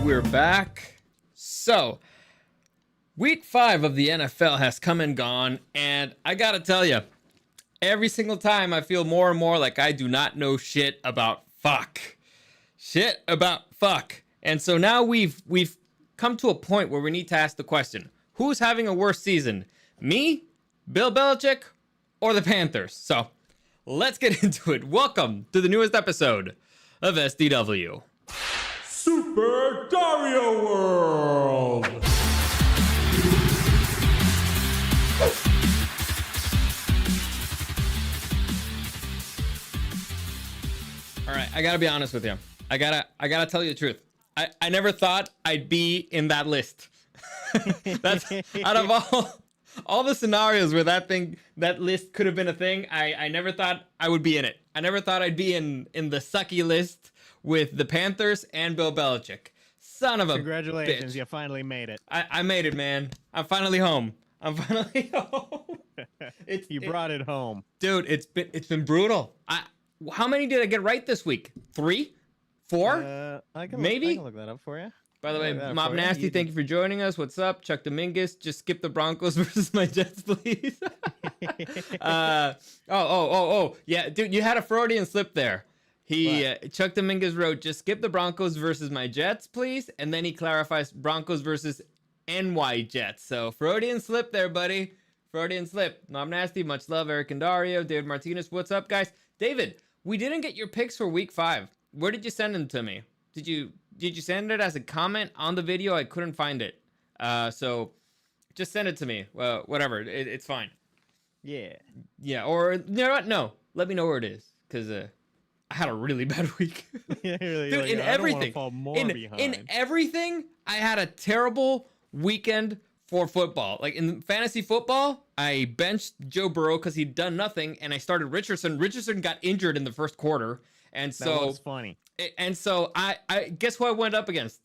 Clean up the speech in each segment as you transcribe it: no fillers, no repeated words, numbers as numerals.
we're back. So, week 5 of the NFL has come and gone, and I gotta tell you, every single time I feel more and more like I do not know shit about fuck. Shit about fuck. And so now we've come to a point where we need to ask the question, who's having a worse season? Me, Bill Belichick, or the Panthers? So, let's get into it. Welcome to the newest episode of SDW. Super Dario World! All right, I gotta be honest with you. I gotta tell you the truth. I never thought I'd be in that list. That's out of all the scenarios where that list could have been a thing. I never thought I would be in it. I never thought I'd be in the sucky list with the Panthers and Bill Belichick. Son of a Congratulations, bitch. you finally made it. I made it, man. I'm finally home. You brought it home. Dude, it's been brutal. How many did I get right this week? 3? 4? I can Maybe? look that up for you. By the way, Mob Nasty, thank you for joining us. What's up? Chuck Dominguez, just skip the Broncos versus my Jets, please. Yeah, dude, you had a Freudian slip there. Chuck Dominguez wrote, just skip the Broncos versus my Jets, please. And then he clarifies Broncos versus NY Jets. So Freudian slip there, buddy. Freudian slip. Mob Nasty, much love. Eric and Dario. David Martinez, what's up, guys? David, we didn't get your picks for week 5. Where did you send them to me? Did you send it as a comment on the video? I couldn't find it. So just send it to me. Well, whatever. It's fine. Yeah. Yeah. Or you know what? No. Let me know where it is. Because I had a really bad week. Yeah, really, Dude, like, in I everything. don't wanna fall more behind. In everything, I had a terrible weekend for football. Like in fantasy football, I benched Joe Burrow because he'd done nothing. And I started Richardson. Richardson got injured in the first quarter. And so that was funny. And so I guess who I went up against?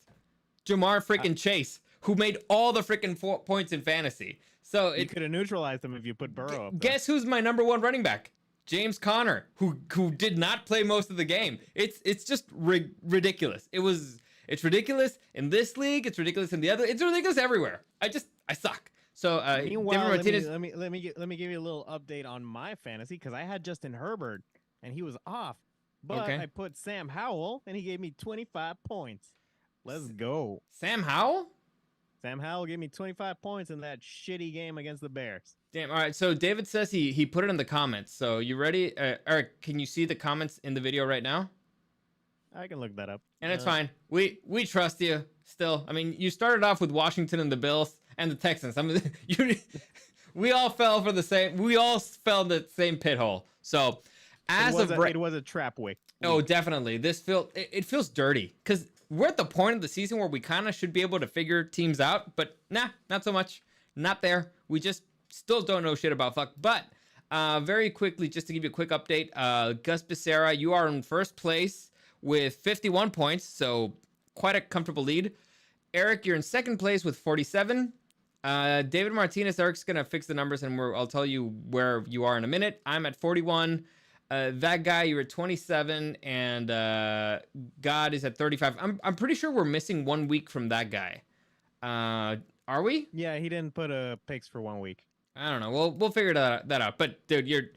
Jamar freaking Chase, who made all the freaking points in fantasy. So You could have neutralized him if you put Burrow up there. Guess who's my number 1 running back? James Conner, who did not play most of the game. It's just ridiculous. It's ridiculous in this league. It's ridiculous in the other. It's ridiculous everywhere. I suck. So Meanwhile, David Martinez, let me give you a little update on my fantasy because I had Justin Herbert and he was off. But Okay. I put Sam Howell, and he gave me 25 points. Let's go. Sam Howell? Sam Howell gave me 25 points in that shitty game against the Bears. Damn. All right. So David says he put it in the comments. So you ready? Eric, can you see the comments in the video right now? I can look that up. And it's fine. We trust you still. I mean, you started off with Washington and the Bills and the Texans. I mean, we all fell in the same pit hole. So it was a trap week. Oh, definitely. It feels dirty because we're at the point of the season where we kind of should be able to figure teams out, but nah, not so much. Not there. We just still don't know shit about fuck. But very quickly, just to give you a quick update, Gus Becerra, you are in first place with 51 points, so quite a comfortable lead. Eric, you're in second place with 47. David Martinez, Eric's gonna fix the numbers, and I'll tell you where you are in a minute. I'm at 41. That guy, you're at 27, and God is at 35. I'm pretty sure we're missing 1 week from that guy. Are we? Yeah, he didn't put picks for 1 week. I don't know. We'll figure that out. But dude,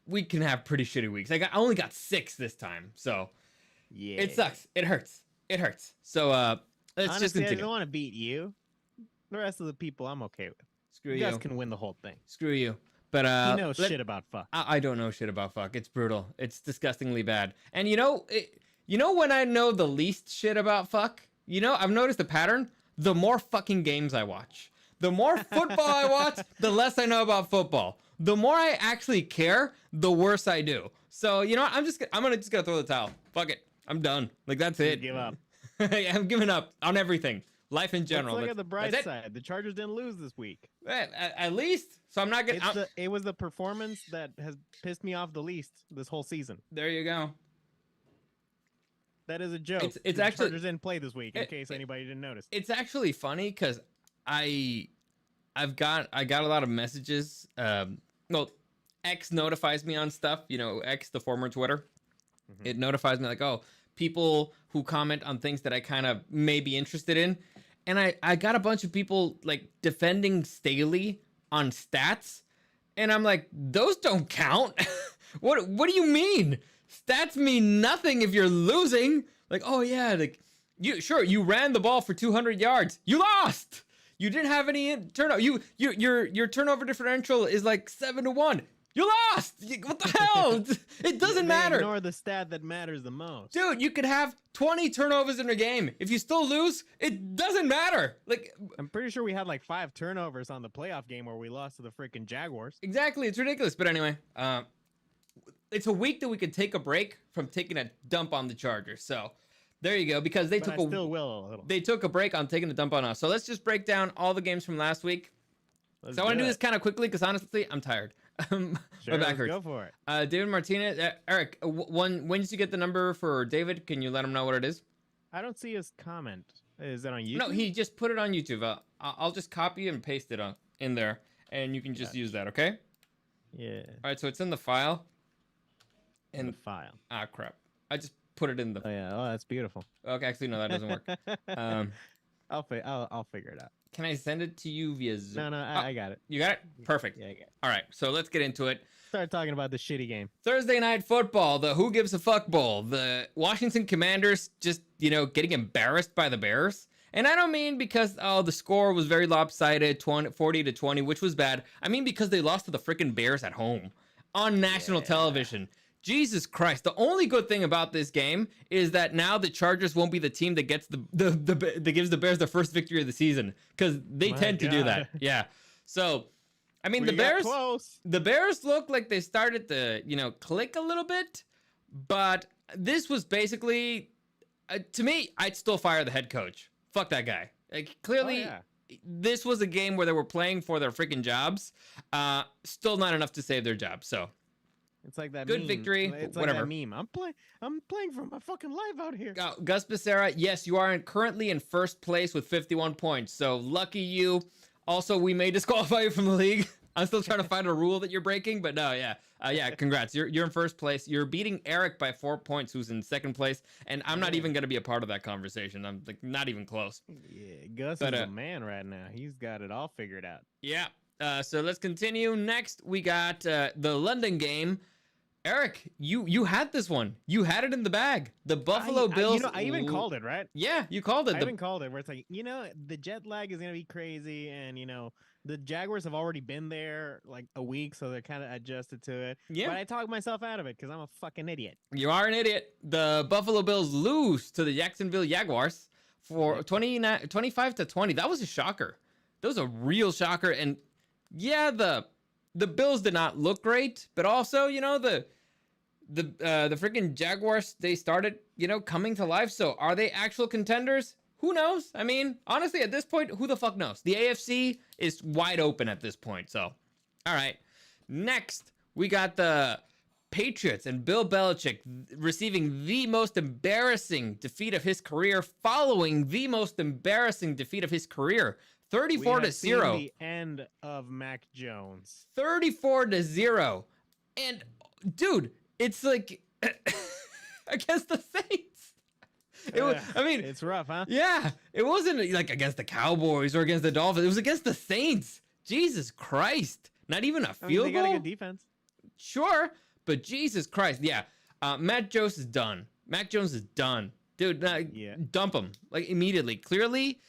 we can have pretty shitty weeks. I only got 6 this time, so yeah, it sucks. It hurts. So let's honestly, just continue. I don't want to beat you. The rest of the people, I'm okay with. Screw you. You guys can win the whole thing. Screw you. But he knows shit about fuck. I don't know shit about fuck. It's brutal. It's disgustingly bad. And you know when I know the least shit about fuck? I've noticed a pattern. The more fucking games I watch. The more football I watch, the less I know about football. The more I actually care, the worse I do. So, I'm gonna throw the towel. Fuck it. I'm done. Like, that's it. Give up. I'm giving up on everything. Life in general. Let's look at the bright side. The Chargers didn't lose this week. At least. So I'm not getting... It was the performance that has pissed me off the least this whole season. There you go. That is a joke. It's the actually... Chargers didn't play this week, in case anybody didn't notice. It's actually funny, because I got a lot of messages. X notifies me on stuff. X, the former Twitter. Mm-hmm. It notifies me like, oh, people who comment on things that I kind of may be interested in. And I got a bunch of people like defending Staley on stats. And I'm like, those don't count. What do you mean? Stats mean nothing if you're losing. Like, oh yeah, like you ran the ball for 200 yards. You lost. You didn't have any turnover. Your turnover differential is like 7-1. You lost. What the hell? It doesn't matter. Ignore the stat that matters the most. Dude, you could have 20 turnovers in a game. If you still lose, it doesn't matter. Like, I'm pretty sure we had like 5 turnovers on the playoff game where we lost to the freaking Jaguars. exactly. It's ridiculous. But anyway, it's a week that we could take a break from taking a dump on the Chargers. So there you go. Because they But I still will a little. they took a break on taking a dump on us. So let's just break down all the games from last week. So I want to do this kind of quickly because honestly, I'm tired. My back hurts. Go for it. David Martinez, Eric, when did you get the number for David? Can you let him know what it is? I don't see his comment. Is that on YouTube? No, he just put it on YouTube. I'll just copy and paste it in there, and you can just use that, okay? Yeah. All right, so it's in the file. In the file. Ah, crap. I just put it in the... Oh, yeah. Oh, that's beautiful. Okay, actually, no, that doesn't work. I'll figure it out. Can I send it to you via Zoom? No, I got it. You got it? Perfect. Yeah, I got it. All right, so let's get into it. Start talking about the shitty game. Thursday Night Football, the Who Gives a Fuck Bowl. The Washington Commanders just, getting embarrassed by the Bears. And I don't mean because, the score was very lopsided, 40-20, which was bad. I mean because they lost to the freaking Bears at home on national television. Jesus Christ. The only good thing about this game is that now the Chargers won't be the team that gets that gives the Bears their first victory of the season, because they tend to do that. Yeah. So, I mean, the Bears look like they started to, click a little bit, but this was basically, to me, I'd still fire the head coach. Fuck that guy. Like, clearly, this was a game where they were playing for their freaking jobs. Still not enough to save their job. So, it's like that good meme. victory. It's whatever. like that meme. I'm playing for my fucking life out here. Gus Becerra, yes, you are currently in first place with 51 points. So lucky you. Also, we may disqualify you from the league. I'm still trying to find a rule that you're breaking, but no, yeah, congrats. You're in first place. You're beating Eric by 4 points, who's in second place, and I'm not even gonna be a part of that conversation. I'm like not even close. Yeah, Gus is a man right now. He's got it all figured out. Yeah. So let's continue. Next, we got the London game. Eric, you had this one. You had it in the bag. The Buffalo Bills. I even called it, right? Yeah, you called it. I even called it, where it's like, the jet lag is gonna be crazy, and the Jaguars have already been there like a week, so they're kind of adjusted to it. Yeah. But I talked myself out of it because I'm a fucking idiot. You are an idiot. The Buffalo Bills lose to the Jacksonville Jaguars for 25-20. That was a shocker. That was a real shocker. And yeah, the Bills did not look great, but also, the freaking Jaguars, they started, coming to life. So are they actual contenders? Who knows? I mean, honestly, at this point, who the fuck knows? The AFC is wide open at this point. So, all right. Next, we got the Patriots and Bill Belichick receiving the most embarrassing defeat of his career, following the most embarrassing defeat of his careir. 34-0. The end of Mac Jones. 34-0. And dude, it's like against the Saints. It's rough, huh? Yeah, it wasn't like against the Cowboys or against the Dolphins. It was against the Saints. Jesus Christ. Not even a field goal. They got a good defense. Sure, but Jesus Christ. Yeah. Mac Jones is done. Mac Jones is done. Dude, dump him like immediately. Clearly,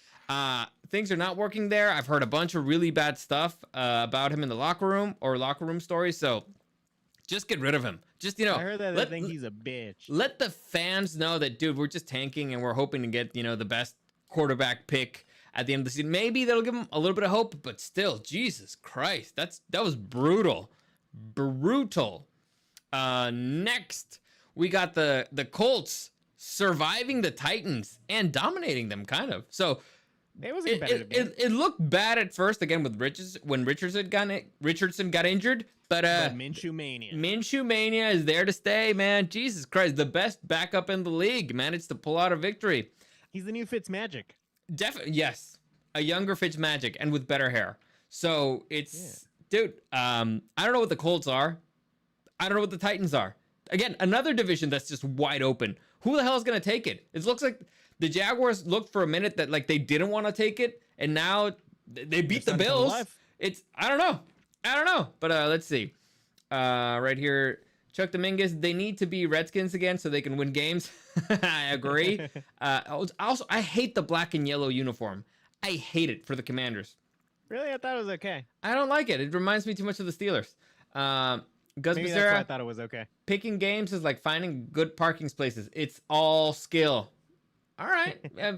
things are not working there. I've heard a bunch of really bad stuff about him in the locker room stories. So just get rid of him. Just, I heard that they think he's a bitch. Let the fans know that, dude, we're just tanking and we're hoping to get, the best quarterback pick at the end of the season. Maybe that'll give him a little bit of hope, but still, Jesus Christ, that was brutal. Brutal. Next, we got the Colts surviving the Titans and dominating them, kind of. So it was a competitive game. It looked bad at first, again, with when Richardson got injured. But Minshew Mania. Minshew Mania is there to stay, man. Jesus Christ, the best backup in the league managed to pull out a victory. He's the new Fitzmagic. Definitely, yes. A younger Fitzmagic and with better hair. So it's, dude, I don't know what the Colts are. I don't know what the Titans are. Again, another division that's just wide open. who the hell is going to take it? It looks like the Jaguars looked for a minute that like they didn't want to take it, and now they beat the Bills. I don't know. But let's see. Right here, Chuck Dominguez. They need to be Redskins again so they can win games. I agree. Also, I hate the black and yellow uniform. I hate it for the Commanders. Really? I thought it was okay. I don't like it. It reminds me too much of the Steelers. Gus Maybe that's why I Becerra, thought it was okay. picking games is like finding good parking spaces. It's all skill. All right.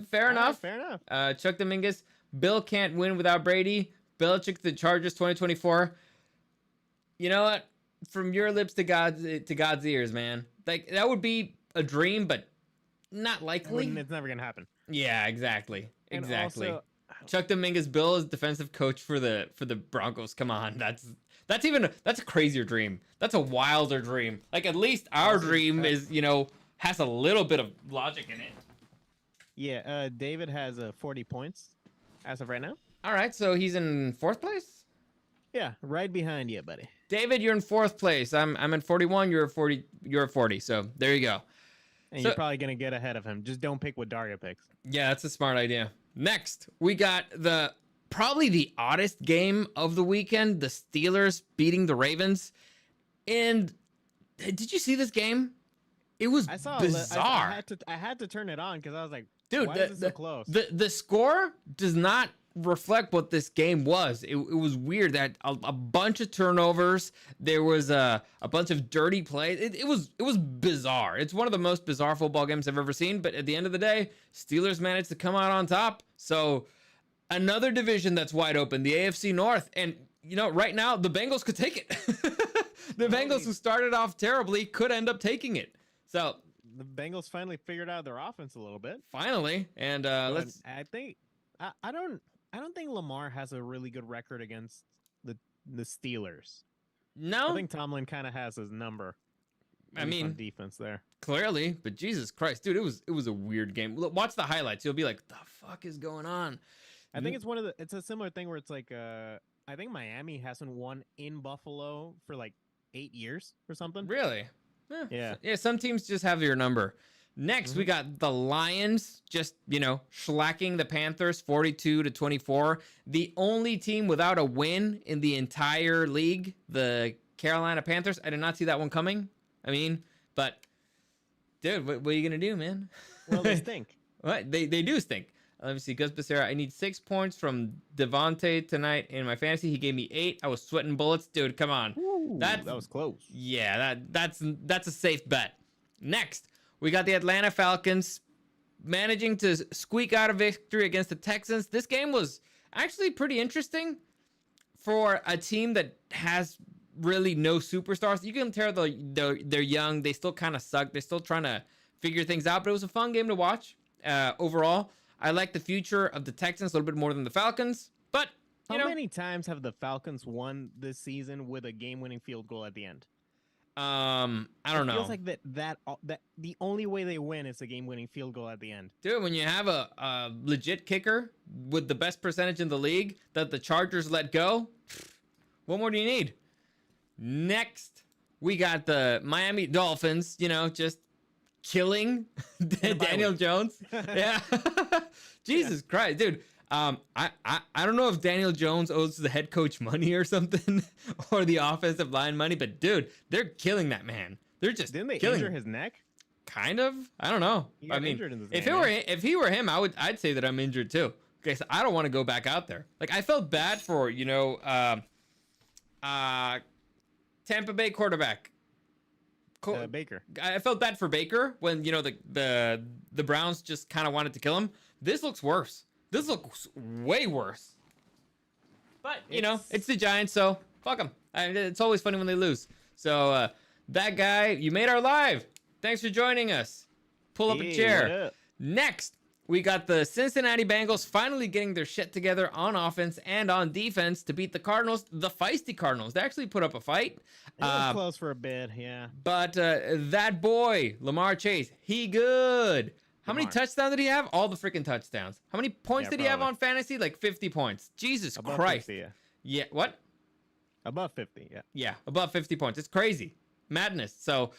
Fair enough. Fair enough. Chuck Dominguez. Bill can't win without Brady. Belichick the Chargers 2024. You know what? From your lips to God's ears, man. Like that would be a dream, but not likely. It's never gonna happen. Yeah, exactly. And Exactly. also, Chuck Dominguez, Bill is defensive coach for the Broncos. Come on, that's a crazier dream. That's a wilder dream. Like at least our dream is, has a little bit of logic in it. yeah, David has 40 points as of right now. All right, so he's in 4th place. Yeah, right behind you, buddy. David, you're in 4th place. I'm at 41. You're at 40. You're at 40. So there you go. And you're probably gonna get ahead of him. Just don't pick what Dario picks. Yeah, that's a smart idea. Next, we got probably the oddest game of the weekend, the Steelers beating the Ravens. And did you see this game? It was bizarre. I had to turn it on because I was like, dude, why is it so close? The score does not reflect what this game was. It was weird that a bunch of turnovers. There was a bunch of dirty plays. It was bizarre. It's one of the most bizarre football games I've ever seen. But at the end of the day, Steelers managed to come out on top. So another division that's wide open, the AFC North. And right now the Bengals could take it. The Bengals, who started off terribly, could end up taking it. So the Bengals finally figured out their offense a little bit. Finally, and let's. I don't think Lamar has a really good record against the Steelers. No, I think Tomlin kind of has his number. I mean, on defense there clearly, but Jesus Christ, dude, it was a weird game. Look, watch the highlights. You'll be like, the fuck is going on? I think it's a similar thing where it's like I think Miami hasn't won in Buffalo for like 8 years or something. Really? Yeah. Some teams just have your number. Next, we got the Lions just, shellacking the Panthers 42-24. The only team without a win in the entire league, the Carolina Panthers. I did not see that one coming. I mean, but dude, what are you going to do, man? Well, they stink. What? They do stink. Let me see. Gus Becerra, I need 6 points from Devontae tonight in my fantasy. He gave me 8. I was sweating bullets. Dude, come on. Ooh, that was close. Yeah, that's a safe bet. Next, we got the Atlanta Falcons managing to squeak out a victory against the Texans. This game was actually pretty interesting for a team that has really no superstars. You can tell they're young. They still kind of suck. They're still trying to figure things out, but it was a fun game to watch. Overall, I like the future of the Texans a little bit more than the Falcons, but how many times have the Falcons won this season with a game-winning field goal at the end? I don't know. It feels like that the only way they win is a game-winning field goal at the end. Dude, when you have a legit kicker with the best percentage in the league that the Chargers let go, what more do you need? Next, we got the Miami Dolphins, just killing Daniel Jones. Yeah. Jesus Christ, dude. I don't know if Daniel Jones owes the head coach money or something, or the offensive line money, but dude, they're killing that man. They're just didn't they killing injure his neck? Kind of. I don't know. He got injured in this game, if he were him, I'd say that I'm injured too. Okay, so I don't want to go back out there. Like I felt bad for Tampa Bay quarterback. Baker. I felt bad for Baker when the Browns just kind of wanted to kill him. This looks worse. This looks way worse. But it's the Giants, so fuck them. It's always funny when they lose. So that guy, you made our live. Thanks for joining us. Pull up a chair. Next, we got the Cincinnati Bengals finally getting their shit together on offense and on defense to beat the Cardinals, the feisty Cardinals. They actually put up a fight. It was close for a bit, yeah. But that boy, Lamar Chase, he good. How many touchdowns did he have? All the freaking touchdowns. How many points did he have on fantasy? Like 50 points. Jesus above Christ. 50, yeah. Yeah, what? Above 50, yeah. Yeah, above 50 points. It's crazy. Madness. So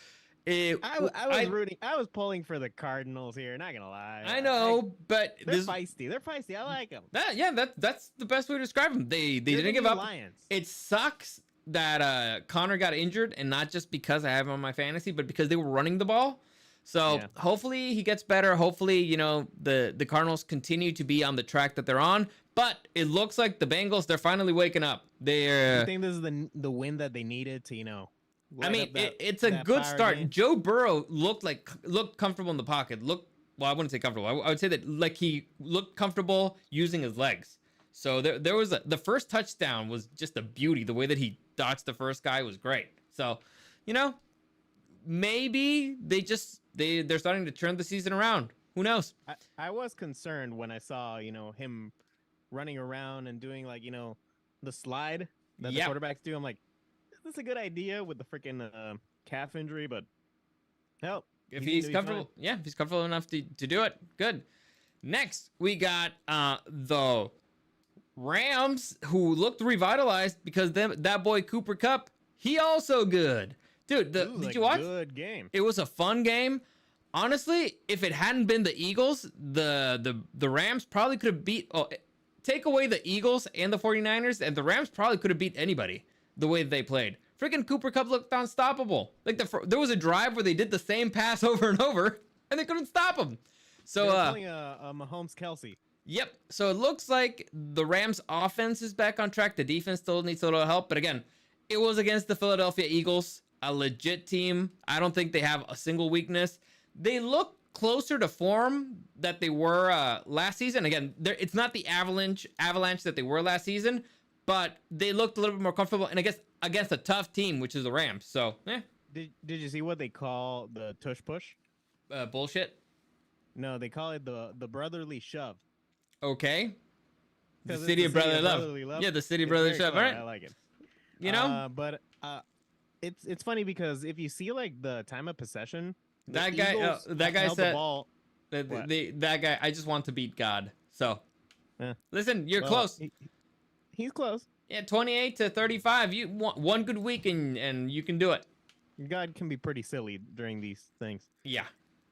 I was pulling for the Cardinals here. Not gonna lie. I know, but They're feisty. They're feisty. I like them. That's the best way to describe them. They didn't give up. Lions. It sucks that Connor got injured, and not just because I have him on my fantasy, but because they were running the ball. So hopefully he gets better. Hopefully, the Cardinals continue to be on the track that they're on. But it looks like the Bengals, they're finally waking up. I think this is the win that they needed to, I mean, it's a good start. Game. Joe Burrow looked comfortable in the pocket. Well, I wouldn't say comfortable. I would say that like he looked comfortable using his legs. So there was the first touchdown was just a beauty. The way that he dodged the first guy was great. So, maybe they're starting to turn the season around. Who knows? I was concerned when I saw, him running around and doing like, the slide that the quarterbacks do. I'm like, is this a good idea with the freaking calf injury? But hell, if he's comfortable, if he's comfortable enough to do it, good. Next, we got the Rams, who looked revitalized because that boy Cooper Kupp, he also good. Dude, did you watch? Good game. It was a fun game. Honestly, if it hadn't been the Eagles, the Rams probably could have beat. Take away the Eagles and the 49ers, and the Rams probably could have beat anybody the way that they played. Freaking Cooper Kupp looked unstoppable. Like there was a drive where they did the same pass over and over, and they couldn't stop him. So they're playing a Mahomes Kelsey. Yep. So it looks like the Rams offense is back on track. The defense still needs a little help, but again, it was against the Philadelphia Eagles, a legit team. I don't think they have a single weakness. They look closer to form that they were last season. Again, it's not the avalanche that they were last season, but they looked a little bit more comfortable, and I guess against a tough team, which is the Rams. So, Did you see what they call the tush push? Bullshit. No, they call it the brotherly shove. Okay. The city of brotherly love. Yeah, the city of brotherly shove. All right. I like it. But it's funny because if you see like the time of possession, that guy said that guy. I just want to beat God. So, listen, you're close. He's close. Yeah, 28-35. You want one good week and you can do it. God can be pretty silly during these things. Yeah.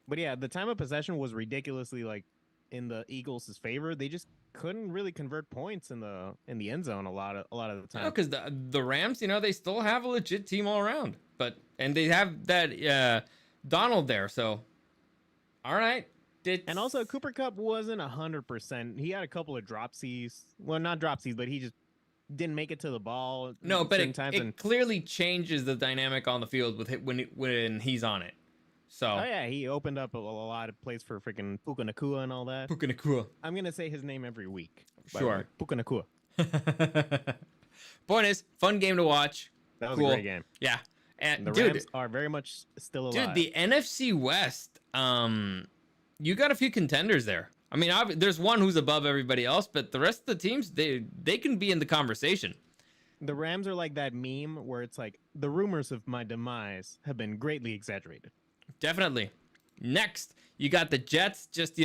But yeah, the time of possession was ridiculously like in the Eagles' favor. They just couldn't really convert points in the end zone a lot of the time. No, because the Rams, they still have a legit team all around. And they have that Donald there, so all right. And also Cooper Kupp wasn't 100%. He had a couple of dropsies. Well, not dropsies, but he just didn't make it to the ball. No, but it clearly changes the dynamic on the field with when he's on it. So he opened up a lot of plays for freaking Puka Nacua and all that. Puka Nacua. I'm gonna say his name every week. Sure. Puka Nacua. Point is, fun game to watch. That was a great game. Yeah. And the Rams are very much still alive. Dude, the NFC West, you got a few contenders there. I mean, there's one who's above everybody else, but the rest of the teams, they can be in the conversation. The Rams are like that meme where it's like, the rumors of my demise have been greatly exaggerated. Definitely. Next, you got the Jets just,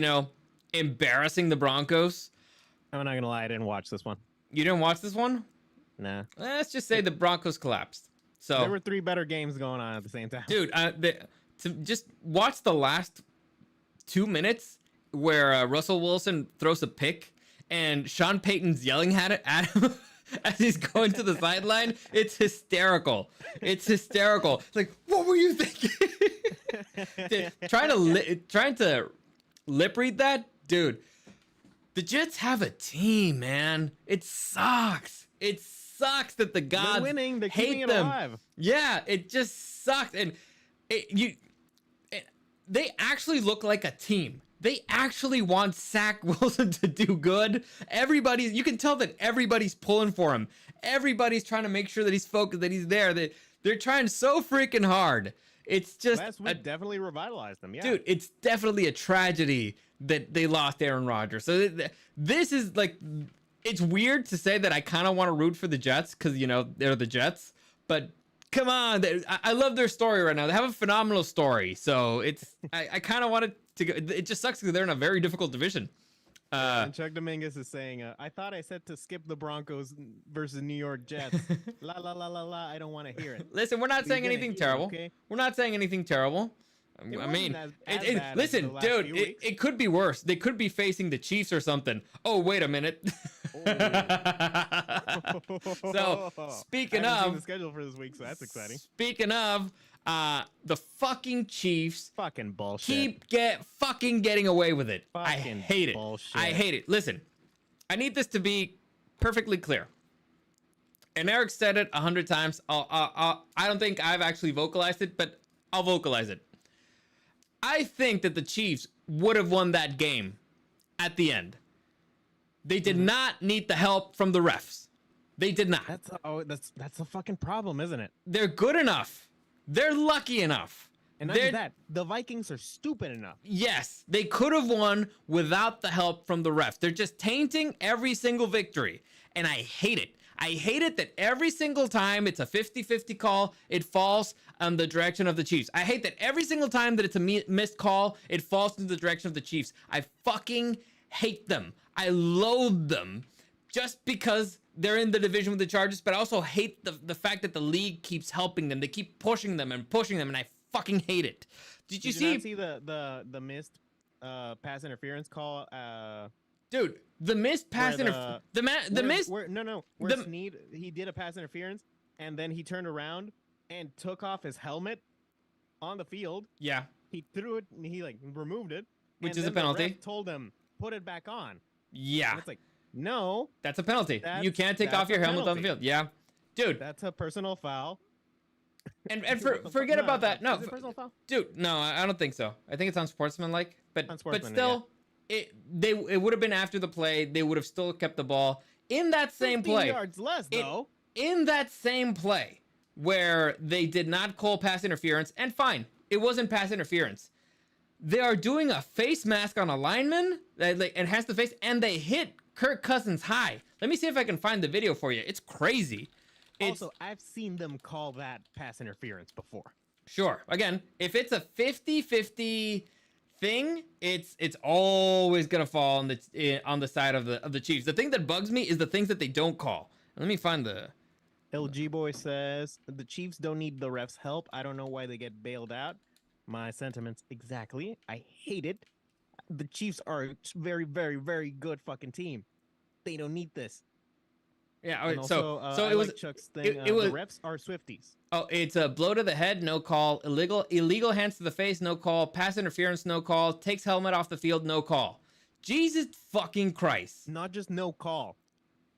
embarrassing the Broncos. I'm not going to lie, I didn't watch this one. You didn't watch this one? Nah. Let's just say the Broncos collapsed. So there were 3 better games going on at the same time. Dude, to just watch the last 2 minutes where Russell Wilson throws a pick and Sean Payton's yelling at him as he's going to the sideline. It's hysterical. It's like, what were you thinking? Dude, trying to lip read that, dude. The Jets have a team, man. It sucks. It sucks that the gods They're winning. They're hate keeping it them. alive. Yeah, it just sucks. And they actually look like a team. They actually want Zach Wilson to do good. You can tell that everybody's pulling for him. Everybody's trying to make sure that he's focused, that he's there. They're trying so freaking hard. It's just last week definitely revitalized them. Yeah, dude, it's definitely a tragedy that they lost Aaron Rodgers. So this is like, it's weird to say that I kind of want to root for the Jets because they're the Jets, but come on, I love their story right now. They have a phenomenal story, so I kind of wanted to go. It just sucks because they're in a very difficult division. And Chuck Dominguez is saying, I thought I said to skip the Broncos versus New York Jets. La la la la la. I don't want to hear it. Listen, we're not saying anything terrible. Okay? We're not saying anything terrible. I mean, listen, dude, it could be worse. They could be facing the Chiefs or something. Oh, wait a minute. So, speaking of the schedule for this week, so that's exciting. Speaking of, the fucking Chiefs fucking bullshit. keep fucking getting away with it. Fucking I hate it. Bullshit. I hate it. Listen, I need this to be perfectly clear. And Eric said it 100 times. I don't think I've actually vocalized it, but I'll vocalize it. I think that the Chiefs would have won that game at the end. They did not need the help from the refs. They did not. That's a fucking problem, isn't it? They're good enough. They're lucky enough. And not only that, the Vikings are stupid enough. Yes, they could have won without the help from the refs. They're just tainting every single victory. And I hate it. I hate it that every single time it's a 50-50 call, it falls on the direction of the Chiefs. I hate that every single time that it's a missed call, it falls in the direction of the Chiefs. I fucking hate them. I loathe them just because they're in the division with the Chargers, but I also hate the fact that the league keeps helping them. They keep pushing them, and I fucking hate it. Did you see the missed pass interference call? Dude, the missed pass interference. Where Snead, he did a pass interference, and then he turned around and took off his helmet on the field. Yeah. He threw it, and he removed it. Which is a penalty. The ref told him, put it back on. Yeah. And it's like, no. That's a penalty. You can't take off your helmet on the field. Yeah. Dude. That's a personal foul. And forget about that. No. Is it personal foul? Dude, no, I don't think so. I think it's unsportsmanlike. But still, yeah. it would have been after the play. They would have still kept the ball in that same play. 15 yards less, though. In that same play where they did not call pass interference, and fine, it wasn't pass interference. They are doing a face mask on a lineman that enhance the face, and they hit Kirk Cousins high. Let me see if I can find the video for you. It's crazy. Also, I've seen them call that pass interference before. Sure. Again, if it's a 50-50 thing, it's always gonna fall on the side of the Chiefs. The thing that bugs me is the things that they don't call. Let me find the. LG Boy says the Chiefs don't need the refs' help. I don't know why they get bailed out. My sentiments exactly. I hate it. The Chiefs are a very, very, very good fucking team. They don't need this. Yeah. And so also, it was like Chuck's thing. it was the refs are Swifties. Oh, it's a blow to the head, no call. Illegal hands to the face, no call. Pass interference, no call. Takes helmet off the field, no call. Jesus fucking Christ. Not just no call.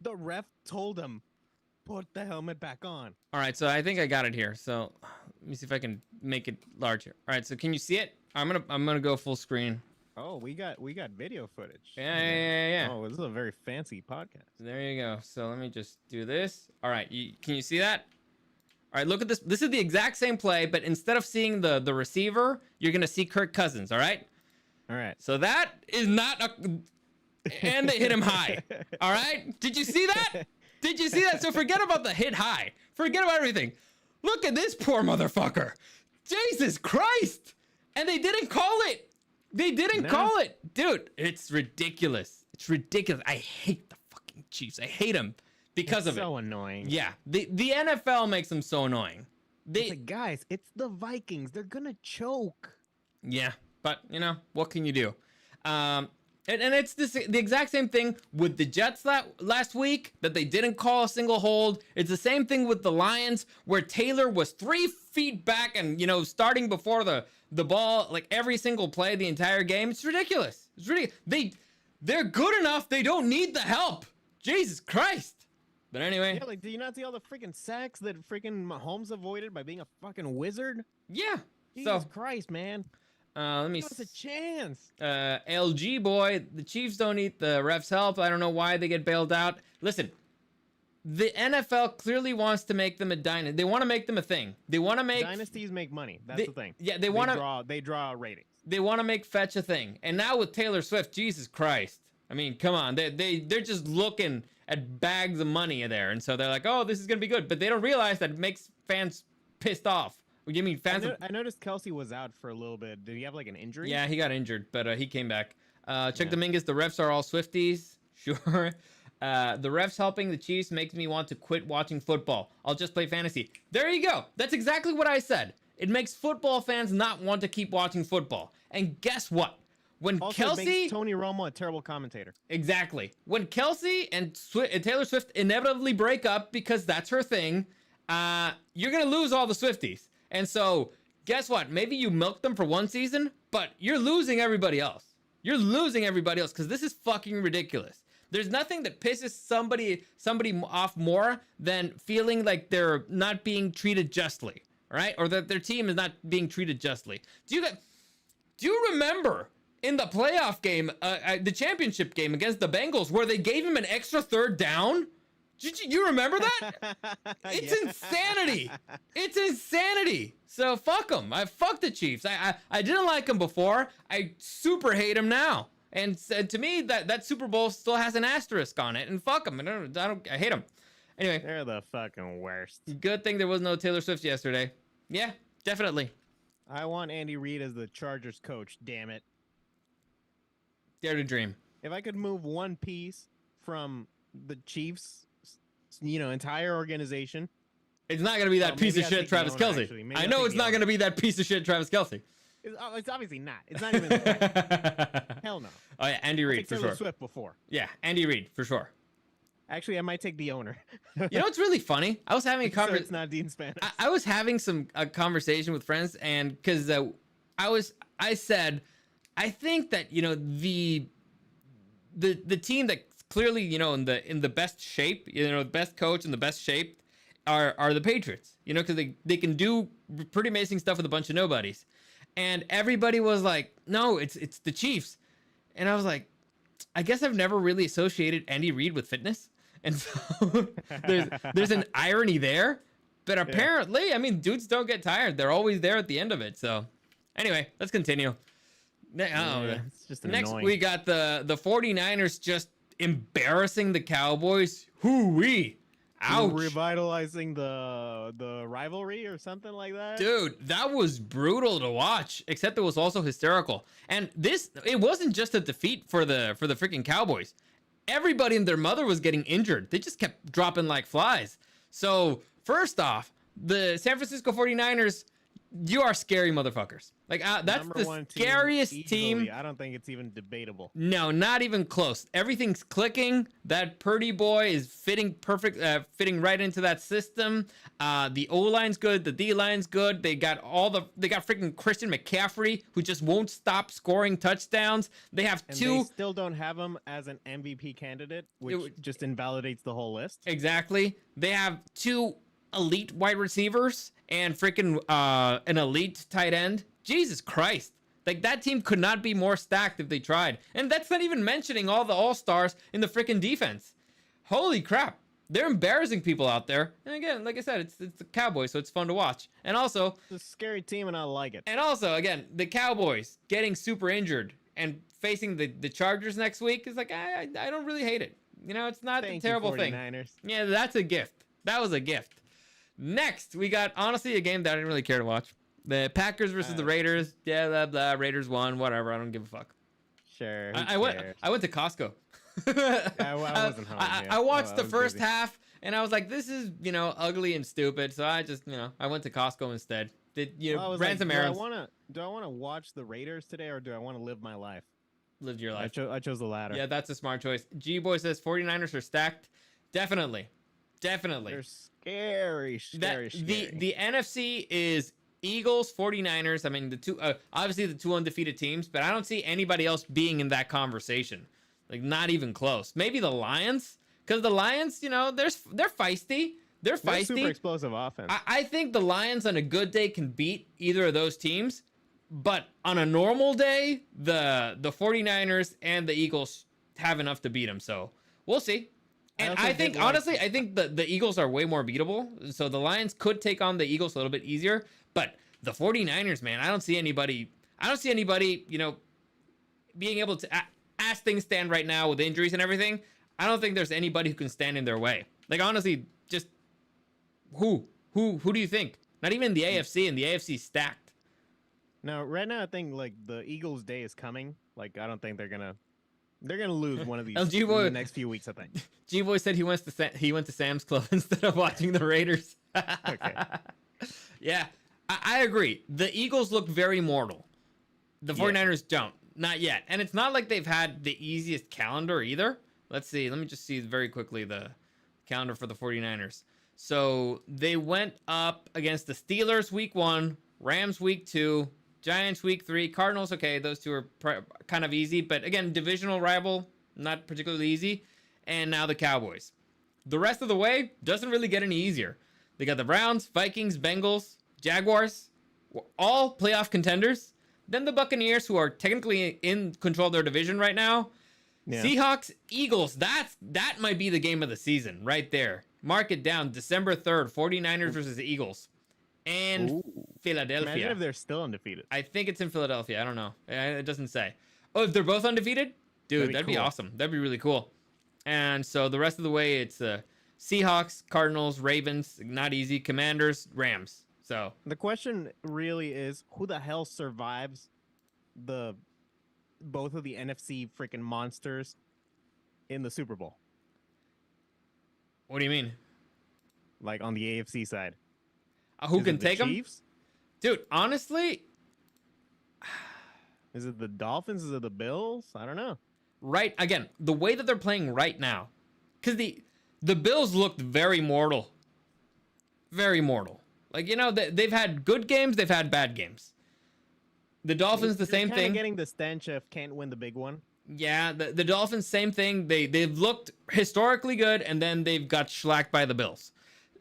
The ref told him, put the helmet back on. All right, so I think I got it here. So let me see if I can make it larger. All right, so can you see it? I'm gonna go full screen. Oh, we got video footage. Yeah. Oh, this is a very fancy podcast. There you go. So let me just do this. All right, can you see that? All right, look at this. This is the exact same play, but instead of seeing the receiver, you're gonna see Kirk Cousins. All right. All right. So that is not a. And they hit him high. All right. Did you see that? Did you see that? So forget about the hit high. Forget about everything. Look at this poor motherfucker. Jesus Christ. And they didn't call it. They didn't call it. Dude, it's ridiculous. It's ridiculous. I hate the fucking Chiefs. I hate them because of it. So annoying. Yeah. The NFL makes them so annoying. It's like, guys, it's the Vikings. They're going to choke. Yeah. But, what can you do? And it's the exact same thing with the Jets last week, that they didn't call a single hold. It's the same thing with the Lions, where Taylor was 3 feet back and, starting before the ball, like every single play, the entire game. It's ridiculous. It's ridiculous. They're good enough. They don't need the help. Jesus Christ. But anyway. Yeah, do you not see all the freaking sacks that freaking Mahomes avoided by being a fucking wizard? Yeah. Jesus Christ, man. Let me. Give us a chance. LG boy, the Chiefs don't need the refs' help. I don't know why they get bailed out. Listen, the NFL clearly wants to make them a dynasty. They want to make them a thing. They want to make dynasties make money. That's the thing. Yeah, they draw ratings. They want to make fetch a thing. And now with Taylor Swift, Jesus Christ. I mean, come on. They're just looking at bags of money there, and so they're like, oh, this is gonna be good. But they don't realize that it makes fans pissed off. You mean fans? I noticed Kelsey was out for a little bit. Did he have an injury? Yeah, he got injured, but he came back. Chuck Dominguez, the refs are all Swifties. Sure. The refs helping the Chiefs makes me want to quit watching football. I'll just play fantasy. There you go. That's exactly what I said. It makes football fans not want to keep watching football. And guess what? When also Kelsey... makes Tony Romo a terrible commentator. Exactly. When Kelsey and Taylor Swift inevitably break up because that's her thing, you're going to lose all the Swifties. And so, guess what? Maybe you milk them for one season, but you're losing everybody else. You're losing everybody else because this is fucking ridiculous. There's nothing that pisses somebody off more than feeling like they're not being treated justly, right? Or that their team is not being treated justly. Do you remember in the playoff game, the championship game against the Bengals, where they gave him an extra third down? You remember that? It's insanity. It's insanity. So fuck them. I fuck the Chiefs. I didn't like them before. I super hate them now. And to me, that Super Bowl still has an asterisk on it. And fuck them. I hate them. Anyway, they're the fucking worst. Good thing there was no Taylor Swift yesterday. Yeah, definitely. I want Andy Reid as the Chargers coach. Damn it. Dare to dream. If I could move one piece from the Chiefs, entire organization. It's not going to be that piece of shit Travis Kelce. I know it's not going to be that piece of shit Travis Kelce. It's obviously not. It's not even. Hell no. Oh yeah, Andy Reid for sure. Swift before. Yeah, Andy Reid for sure. Actually, I might take the owner. You know what's really funny? I was having a conversation. So it's not Dean Spanos. I was having a conversation with friends, and because I said, I think that the team that clearly in the best shape, the best coach and the best shape are the Patriots. Because they can do pretty amazing stuff with a bunch of nobodies. And everybody was like, no, it's the Chiefs. And I was like, I guess I've never really associated Andy Reid with fitness. And so there's an irony there. But apparently, I mean, dudes don't get tired. They're always there at the end of it. So anyway, let's continue. It's just next, annoying. we got the 49ers just embarrassing the Cowboys. Hoo-wee. Ouch. Revitalizing the rivalry or something like that. Dude, that was brutal to watch, except it was also hysterical. And it wasn't just a defeat for the freaking Cowboys. Everybody and their mother was getting injured. They just kept dropping like flies. So, first off, the San Francisco 49ers, you are scary motherfuckers. Like that's the scariest team. I don't think it's even debatable. No, not even close. Everything's clicking. That Purdy boy is fitting right into that system. The O line's good. The D line's good. They got freaking Christian McCaffrey, who just won't stop scoring touchdowns. They have two. They still don't have him as an MVP candidate, which just invalidates the whole list. Exactly. They have two elite wide receivers and freaking an elite tight end. Jesus Christ. Like, that team could not be more stacked if they tried. And that's not even mentioning all the all-stars in the freaking defense. Holy crap. They're embarrassing people out there. And again, like I said, it's the Cowboys, so it's fun to watch. And also... It's a scary team, and I like it. And also, again, the Cowboys getting super injured and facing the Chargers next week is like, I don't really hate it. It's not a terrible thing. Yeah, that's a gift. That was a gift. Next, we got, honestly, a game that I didn't really care to watch. The Packers versus the Raiders. Yeah, blah, blah. Raiders won. Whatever. I don't give a fuck. Sure. I went to Costco. I wasn't home. I watched the first half, and I was like, this is, ugly and stupid. So I just, I went to Costco instead. Ran some errands. Do I want to watch the Raiders today, or do I want to live my life? Lived your life. I chose the latter. Yeah, that's a smart choice. G-Boy says 49ers are stacked. Definitely. They're scary. The NFC is Eagles, 49ers. I mean, the two, obviously the two undefeated teams, but I don't see anybody else being in that conversation. Like, not even close. Maybe the Lions, because the Lions, they're feisty. They're feisty. Super explosive offense. I think the Lions on a good day can beat either of those teams, but on a normal day, the 49ers and the Eagles have enough to beat them. So we'll see. And I think honestly, I think the Eagles are way more beatable. So the Lions could take on the Eagles a little bit easier. But the 49ers, man, I don't see anybody, being able to, as things stand right now with injuries and everything, I don't think there's anybody who can stand in their way. Like, honestly, just who do you think? Not even the AFC, and the AFC stacked. Now, right now, I think like the Eagles' day is coming. Like, I don't think they're gonna lose one of these LG in boy, the next few weeks. I think. G boy said he went to Sam's Club instead of watching the Raiders. Okay. Yeah, I agree. The Eagles look very mortal. The 49ers don't. Not yet. And it's not like they've had the easiest calendar either. Let's see. Let me just see very quickly the calendar for the 49ers. So they went up against the Steelers week 1, Rams week 2, Giants week 3, Cardinals. Okay, those two are kind of easy. But again, divisional rival, not particularly easy. And now the Cowboys. The rest of the way doesn't really get any easier. They got the Browns, Vikings, Bengals, Jaguars, all playoff contenders. Then the Buccaneers, who are technically in control of their division right now. Yeah. Seahawks, Eagles. That might be the game of the season right there. Mark it down. December 3rd, 49ers versus the Eagles. And Philadelphia. Imagine if they're still undefeated. I think it's in Philadelphia. I don't know. It doesn't say. Oh, if they're both undefeated? Dude, that'd be awesome. That'd be really cool. And so the rest of the way, it's Seahawks, Cardinals, Ravens. Not easy. Commanders, Rams. So the question really is, who the hell survives both of the NFC freaking monsters in the Super Bowl? What do you mean? Like on the AFC side. Who can take them? Chiefs? Dude, honestly, is it the Dolphins? Is it the Bills? I don't know. Right, again, the way that they're playing right now, because the Bills looked very mortal. Very mortal. Like, you know, they've had good games, they've had bad games. The Dolphins, the same thing. Getting the stench of can't win the big one. Yeah, the Dolphins, same thing. They've looked historically good, and then they've got shellacked by the Bills.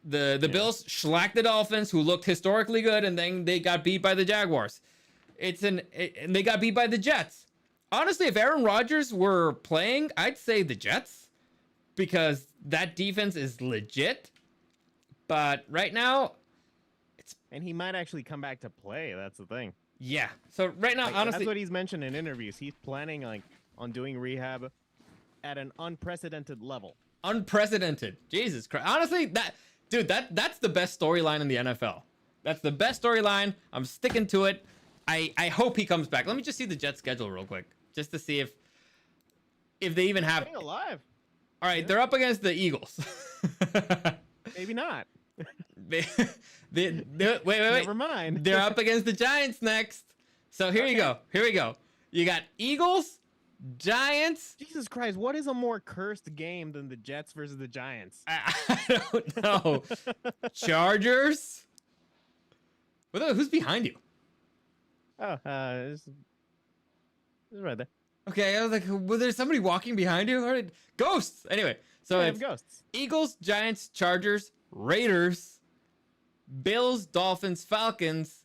The Bills shellacked the Dolphins, who looked historically good, and then they got beat by the Jaguars. And they got beat by the Jets. Honestly, if Aaron Rodgers were playing, I'd say the Jets, because that defense is legit. But right now, and he might actually come back to play. That's the thing. Yeah. So right now, honestly, that's what he's mentioned in interviews. He's planning on doing rehab at an unprecedented level. Unprecedented. Jesus Christ. Honestly, that's the best storyline in the NFL. That's the best storyline. I'm sticking to it. I hope he comes back. Let me just see the Jets schedule real quick, just to see if they even have. Staying alive. All right, they're up against the Eagles. Maybe not. Wait. Never mind. They're up against the Giants next. So here you go. Here we go. You got Eagles, Giants. Jesus Christ, what is a more cursed game than the Jets versus the Giants? I don't know. Chargers. Who's behind you? Oh, it's right there. Okay, I was like, was there somebody walking behind you? Or ghosts. Anyway, so it's ghosts. Eagles, Giants, Chargers, Raiders, Bills, Dolphins, Falcons,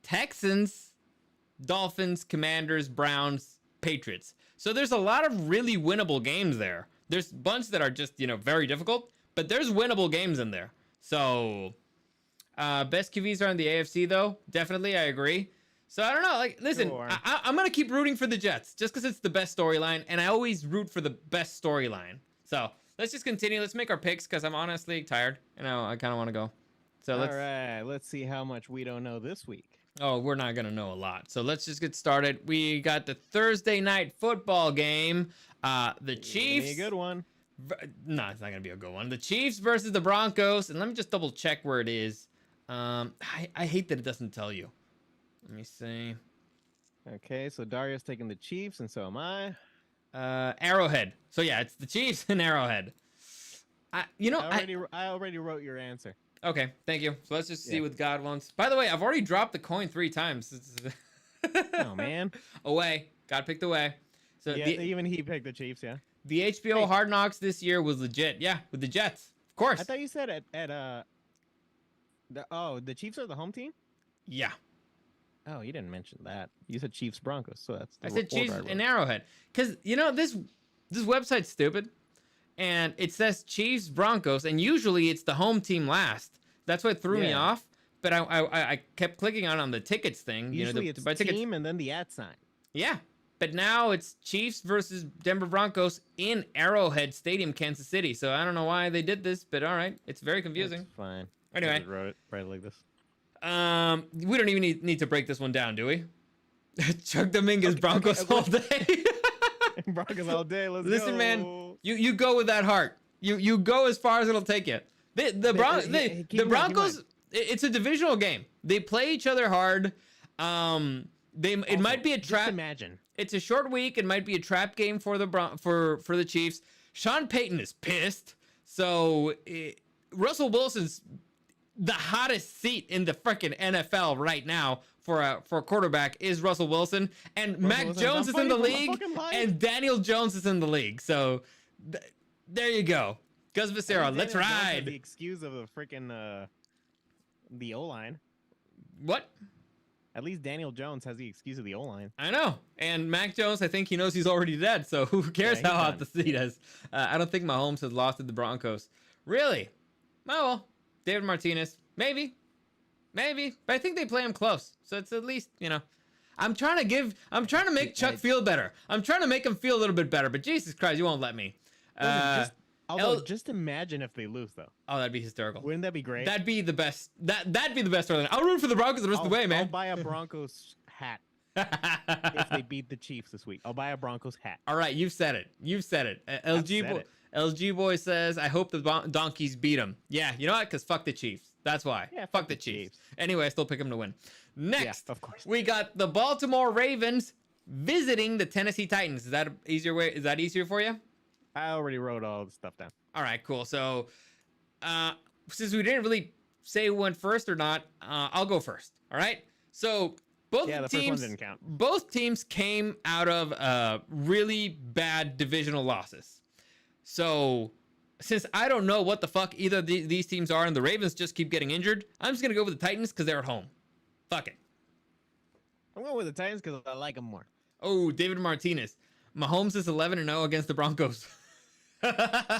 Texans, Dolphins, Commanders, Browns, Patriots. So there's a lot of really winnable games there. There's a bunch that are just, very difficult, but there's winnable games in there. So best QBs are in the AFC, though. Definitely, I agree. So I don't know. Like, listen, sure. I'm going to keep rooting for the Jets just because it's the best storyline, and I always root for the best storyline. So let's just continue. Let's make our picks because I'm honestly tired, and I kind of want to go. So all right, let's see how much we don't know this week. Oh, we're not going to know a lot. So let's just get started. We got the Thursday night football game. The Chiefs. Be a good one. No, it's not going to be a good one. The Chiefs versus the Broncos. And let me just double check where it is. I hate that it doesn't tell you. Let me see. Okay, so Dario's taking the Chiefs, and so am I. Arrowhead. So yeah, it's the Chiefs and Arrowhead. I already wrote your answer. Okay, thank you. So let's just see what God wants. By the way, I've already dropped the coin 3 times. Oh man. Away. God picked away. So yeah, even he picked the Chiefs. Yeah. The HBO Hard Knocks this year was legit. Yeah, with the Jets, of course. I thought you said the Chiefs are the home team. Yeah. Oh, you didn't mention that. You said Chiefs Broncos, so that's. I said Chiefs and Arrowhead because this website's stupid, and it says Chiefs Broncos, and usually it's the home team last. That's what threw me off. But I kept clicking on the tickets thing. Usually it's team and then the @ sign. Yeah, but now it's Chiefs versus Denver Broncos in Arrowhead Stadium, Kansas City. So I don't know why they did this, but all right, it's very confusing. That's fine. Anyway, I wrote it right like this. We don't even need to break this one down, do we? Chuck Dominguez, Broncos all day. Broncos all day. Let's Listen, go. man, you go with that heart. You go as far as it'll take you. The Broncos. It's a divisional game. They play each other hard. It might be a trap. Just imagine. It's a short week. It might be a trap game for the Chiefs. Sean Payton is pissed. So Russell Wilson's the hottest seat in the freaking NFL right now for a quarterback is Russell Wilson, and Mac Jones is in the league, and Daniel Jones is in the league. So there you go, Gus Viscera. Let's ride. The excuse of the freaking the O-line. What? At least Daniel Jones has the excuse of the O-line. I know. And Mac Jones, I think he knows he's already dead, so who cares how hot the seat is? I don't think Mahomes has lost to the Broncos. Really? Oh, well. David Martinez. Maybe. But I think they play him close. So it's at least, I'm trying to make Chuck feel better. I'm trying to make him feel a little bit better, but Jesus Christ, you won't let me. Just imagine if they lose, though. Oh, that'd be hysterical. Wouldn't that be great? That'd be the best. That'd be the best storyline. I'll root for the Broncos the rest of the way, man. I'll buy a Broncos hat if they beat the Chiefs this week. I'll buy a Broncos hat. All right, you've said it. LG boy says, I hope the Donkeys beat them. Yeah, you know what? Because fuck the Chiefs. That's why. Yeah, fuck the Chiefs. Anyway, I still pick them to win. Next, of course, we got the Baltimore Ravens visiting the Tennessee Titans. Is that easier for you? I already wrote all the stuff down. All right, cool. So, since we didn't really say who went first or not, I'll go first. All right. So both the teams, first one didn't count. Both teams came out of really bad divisional losses. So, since I don't know what the fuck either of these teams are, and the Ravens just keep getting injured, I'm just gonna go with the Titans because they're at home. Fuck it. I'm going with the Titans because I like them more. Oh, David Martinez. Mahomes is 11-0 against the Broncos.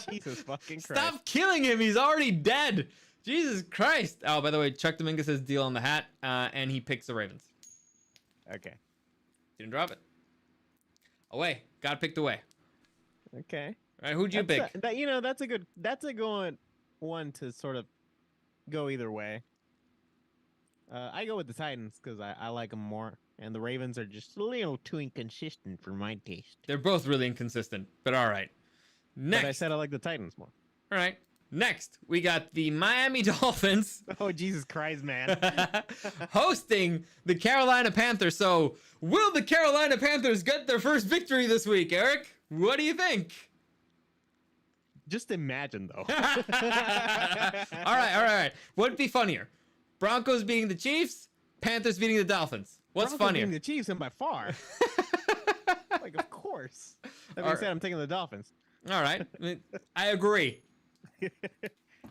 Jesus fucking Christ. Stop killing him. He's already dead. Jesus Christ. Oh, by the way, Chuck Dominguez says deal on the hat, and he picks the Ravens. Okay. Didn't drop it. Away. Got picked away. Okay. All right, who'd you pick? That's a good one to sort of go either way. I go with the Titans because I like them more, and the Ravens are just a little too inconsistent for my taste. They're both really inconsistent, but all right. Next. But I said I like the Titans more. All right. Next, we got the Miami Dolphins. Oh, Jesus Christ, man. hosting the Carolina Panthers. So, will the Carolina Panthers get their first victory this week, Eric? What do you think? Just imagine, though. All right. What'd be funnier? Broncos beating the Chiefs, Panthers beating the Dolphins. What's Broncos funnier? beating the Chiefs, and by far. Like, of course. That being said, I'm taking the Dolphins. All right. I agree.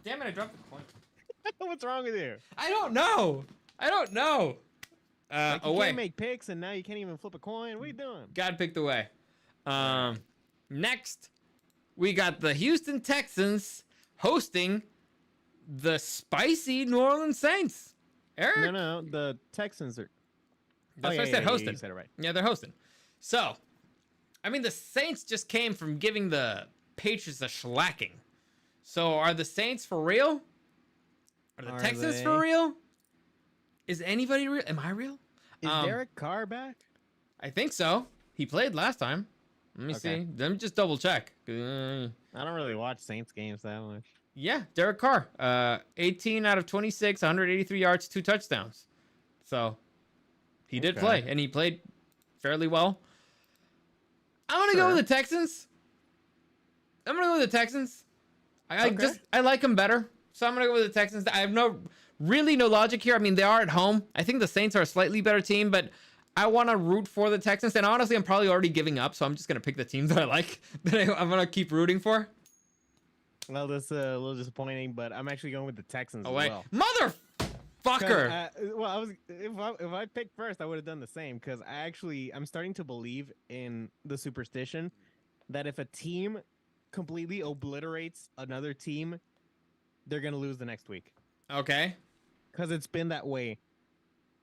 Damn it, I dropped the coin. What's wrong with you? I don't know. You can't make picks, and now you can't even flip a coin. What are you doing? God picked away. Next, we got the Houston Texans hosting the spicy New Orleans Saints. Eric? No, the Texans are. That's what I said, hosting. You said it right. Yeah, they're hosting. So, I mean, the Saints just came from giving the Patriots a shellacking. So, are the Saints for real? Are the Texans for real? Is anybody real? Am I real? Is Derek Carr back? I think so. He played last time. Let me see. Let me just double check. I don't really watch Saints games that much. Yeah, Derek Carr. 18 out of 26, 183 yards, 2 touchdowns. So, he did play, and he played fairly well. I'm going to go with the Texans. I like them better. So, I'm going to go with the Texans. I have no logic here. I mean, they are at home. I think the Saints are a slightly better team, but I want to root for the Texans. And honestly, I'm probably already giving up, so I'm just going to pick the teams that I like, that I'm going to keep rooting for. Well, that's a little disappointing, but I'm actually going with the Texans as well. Motherfucker! If I picked first, I would have done the same, because I'm starting to believe in the superstition that if a team completely obliterates another team, they're going to lose the next week. Okay. Because it's been that way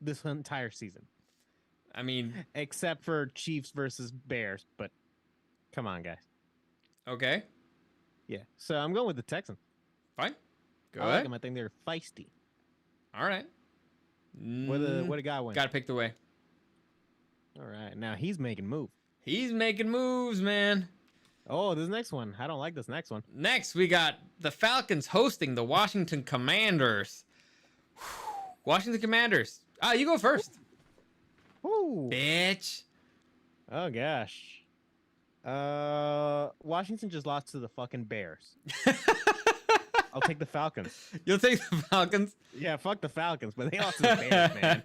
this entire season. I mean... Except for Chiefs versus Bears, but come on, guys. Okay. Yeah, so I'm going with the Texans. Fine. Go I ahead. like them. I think they're feisty. All right. What a guy win. Got to pick the way. All right, now he's making move. He's making moves, man. Oh, this next one. I don't like this next one. Next, we got the Falcons hosting the Washington Commanders. Washington Commanders. Ah, you go first. Ooh. Bitch. Oh gosh. Washington just lost to the fucking Bears. I'll take the Falcons. You'll take the Falcons? Yeah, fuck the Falcons, but they lost to the Bears, man.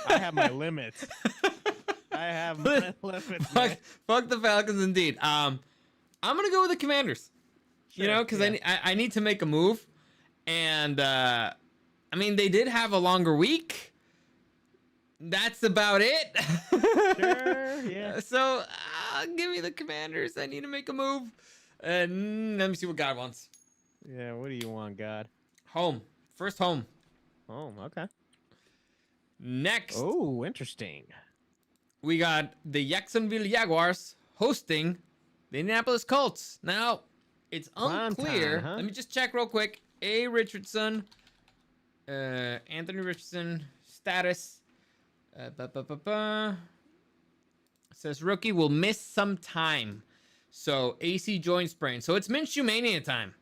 I have my limits. Fuck the Falcons, indeed. I'm gonna go with the Commanders. Sure, you know, because yeah. I need to make a move, and I mean they did have a longer week. That's about it. Sure, yeah. So give me the Commanders. I need to make a move, and let me see what God wants. Yeah, what do you want, God? Home. First home. Oh, okay. Next, Oh, interesting. we got the Jacksonville Jaguars hosting the Indianapolis Colts. Now, it's unclear. Clown, huh? Let me just check real quick. A. Richardson. Anthony Richardson. Status. Says rookie will miss some time. So, AC joint sprain. So, it's Minshew Mania time.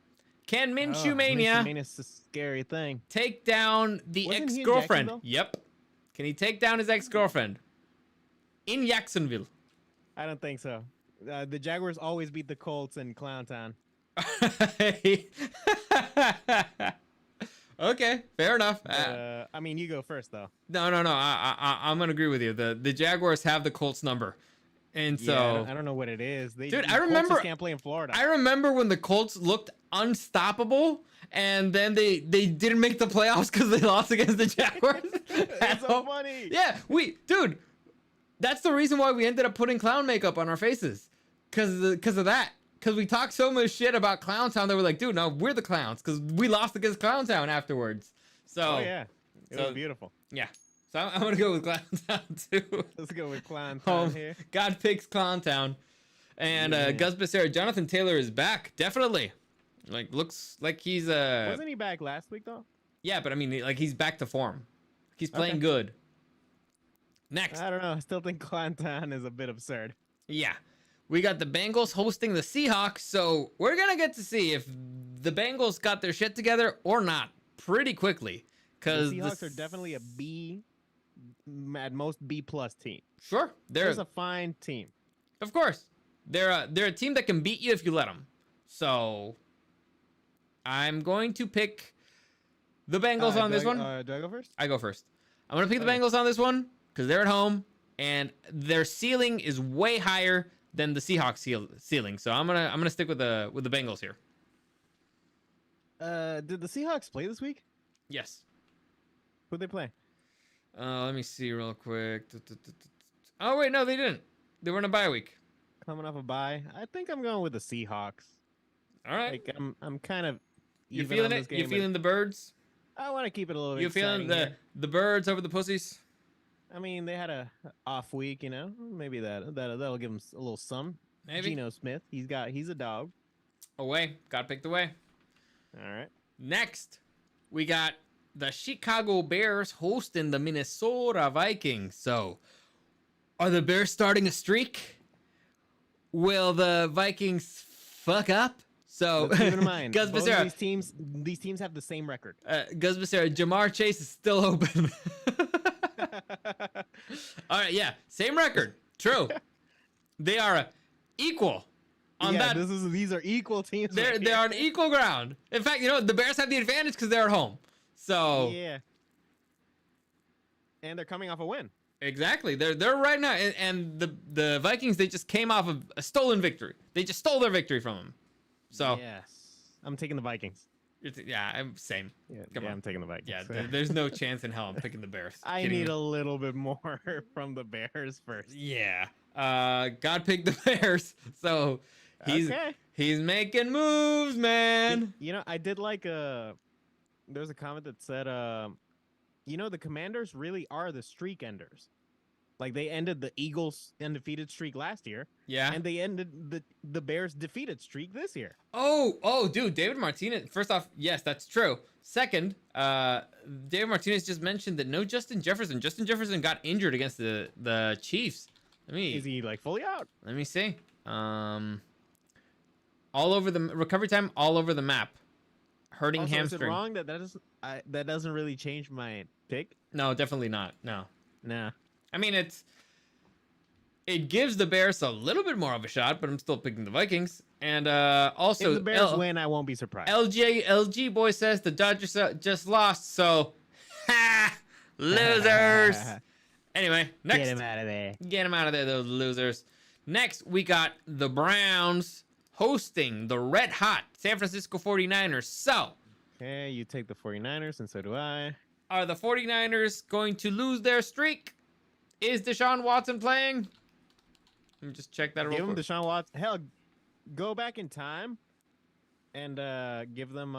Can Minshew Mania Mania's a scary thing. take down the Wasn't he in ex-girlfriend? Jacksonville? Yep. Can he take down his ex-girlfriend? In Jacksonville. I don't think so. The Jaguars always beat the Colts in Clowntown. Okay, fair enough. I mean, you go first, though. No. I'm gonna agree with you. The Jaguars have the Colts number, and so Yeah, I don't know what it is. Dude, the I remember- Colts just can't play in Florida. I remember when the Colts looked unstoppable, and then they didn't make the playoffs because they lost against the Jaguars. It's so funny. Yeah, dude, that's the reason why we ended up putting clown makeup on our faces, because of that. Because we talked so much shit about Clowntown that we're like, dude, no, we're the clowns because we lost against Clowntown afterwards. So Oh yeah, it so- was beautiful. yeah. So I'm gonna go with Clowntown too. Let's go with Clowntown Home. here. God picks Clowntown, and Yeah. Gus Becerra, Jonathan Taylor is back, definitely. Like looks like he's Wasn't he back last week though? yeah, but I mean like he's back to form. He's playing Okay. good. Next, I don't know. I still think Clowntown is a bit absurd. yeah, we got the Bengals hosting the Seahawks, so we're gonna get to see if the Bengals got their shit together or not pretty quickly. The Because Seahawks are definitely a B, at most B plus team. sure they're There's a fine team. of course they're a team that can beat you if you let them. So I'm going to pick the Bengals on this one. Do I go first? I go first. I'm gonna pick the Okay. Bengals on this one because they're at home and their ceiling is way higher than the Seahawks ceiling. So I'm gonna stick with the Bengals here. Did the Seahawks play this week? Yes. Who'd they play? Let me see real quick. Oh wait, no, they didn't. They were in a bye week. Coming off a bye. I think I'm going with the Seahawks. All right. Like I'm kind of You even feeling on it? this game, You but feeling the birds? I want to keep it a little bit. You feeling exciting the here. birds over the pussies? I mean, they had a off week, you know. Maybe that'll give them a little some. Maybe. Geno Smith, he's a dog. Away. Got picked away. All right. Next, we got the Chicago Bears hosting the Minnesota Vikings. So, are the Bears starting a streak? Will the Vikings fuck up? So, Let's keep it in mind. Gus both of Becerra, these teams have the same record. Gus Becerra, Jamar Chase is still open. All right, yeah, same record. True. They are equal on yeah, that. these are equal teams. They're right they're here. on equal ground. In fact, you know the Bears have the advantage because they're at home. So Yeah. And they're coming off a win. exactly, they're right now, and the Vikings, they just came off of a stolen victory. They just stole their victory from them. So Yes. I'm taking the Vikings. yeah, I'm same. Yeah, Come on. I'm taking the Vikings. Yeah, there's no chance in hell I'm picking the Bears. I Kidding need me? a little bit more from the Bears first. Yeah. God picked the Bears, so Okay. he's making moves, man. You know, I did like there's a comment that said you know, the Commanders really are the streak enders. Like they ended the Eagles' undefeated streak last year, Yeah. and they ended the Bears' defeated streak this year. Oh, dude, David Martinez. First off, yes, that's true. Second, David Martinez just mentioned that no Justin Jefferson. Justin Jefferson got injured against the Chiefs Is he like fully out? Let me see. All over the recovery time, all over the map. Hurting Also, hamstring. is it wrong that doesn't really change my pick? No, definitely not. No. Nah. I mean, it gives the Bears a little bit more of a shot, but I'm still picking the Vikings. And also, If the Bears win, I won't be surprised. LG boy says the Dodgers just lost, so ha, losers. Anyway, next. Get him out of there. Get them out of there, those losers. Next, we got the Browns hosting the red hot San Francisco 49ers. So, Okay, you take the 49ers, and so do I. are the 49ers going to lose their streak? Is Deshaun Watson playing? Let me just check that real Give them quick. Deshaun Watson. Hell, go back in time and give them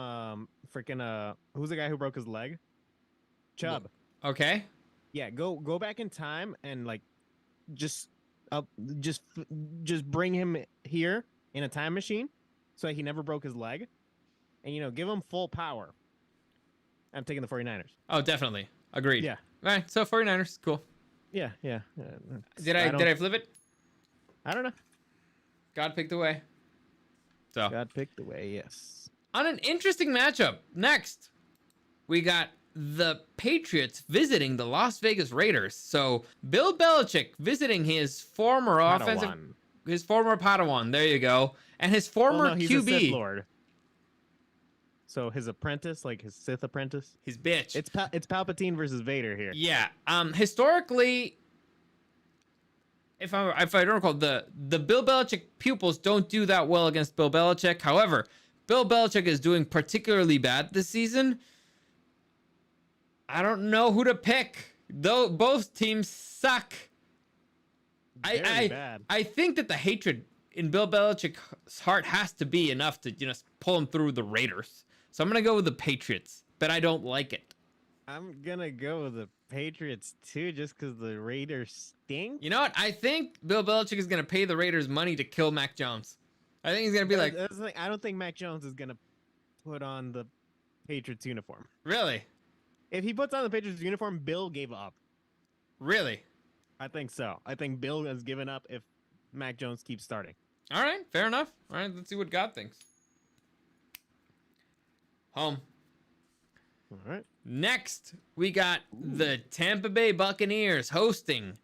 freaking who's the guy who broke his leg? Chubb. Okay. Yeah, go back in time and like just bring him here in a time machine so he never broke his leg, and give him full power. I'm taking the 49ers. Oh, definitely. Agreed. Yeah. All right. So 49ers. Cool. Yeah. Did I flip it? I don't know. God picked the way. So God picked the way. Yes. on an interesting matchup. Next, we got the Patriots visiting the Las Vegas Raiders. So Bill Belichick visiting his former Padawan. There you go. And his former he's QB. a Sith Lord. So his apprentice, like his Sith apprentice. His bitch. It's Palpatine versus Vader here. Yeah. Historically, if I don't recall, the Bill Belichick pupils don't do that well against Bill Belichick. However, Bill Belichick is doing particularly bad this season. I don't know who to pick. Though both teams suck. Very bad. I think that the hatred in Bill Belichick's heart has to be enough to pull him through the Raiders. So I'm gonna go with the Patriots, but I don't like it. I'm gonna go with the Patriots too, just because the Raiders stink. You know what? I think Bill Belichick is gonna pay the Raiders money to kill Mac Jones. I think he's gonna be like, That's the thing. I don't think Mac Jones is gonna put on the Patriots uniform. really? If he puts on the Patriots uniform, Bill gave up. Really? I think so. I think Bill has given up if Mac Jones keeps starting. All right, fair enough. All right, let's see what God thinks. Home. All right. Next, we got the Tampa Bay Buccaneers hosting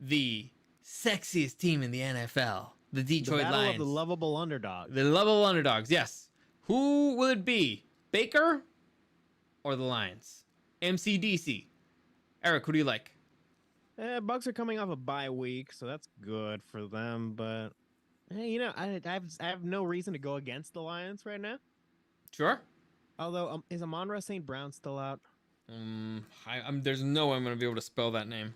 the sexiest team in the NFL, the Detroit The battle Lions. of the lovable underdog. The lovable underdogs, yes. Who will it be? Baker or the Lions? MCDC. Eric, who do you like? Bucks are coming off a bye week, so that's good for them. But hey, I have no reason to go against the Lions right now. Sure. Although, is Amon-Ra St. Brown still out? There's no way I'm going to be able to spell that name.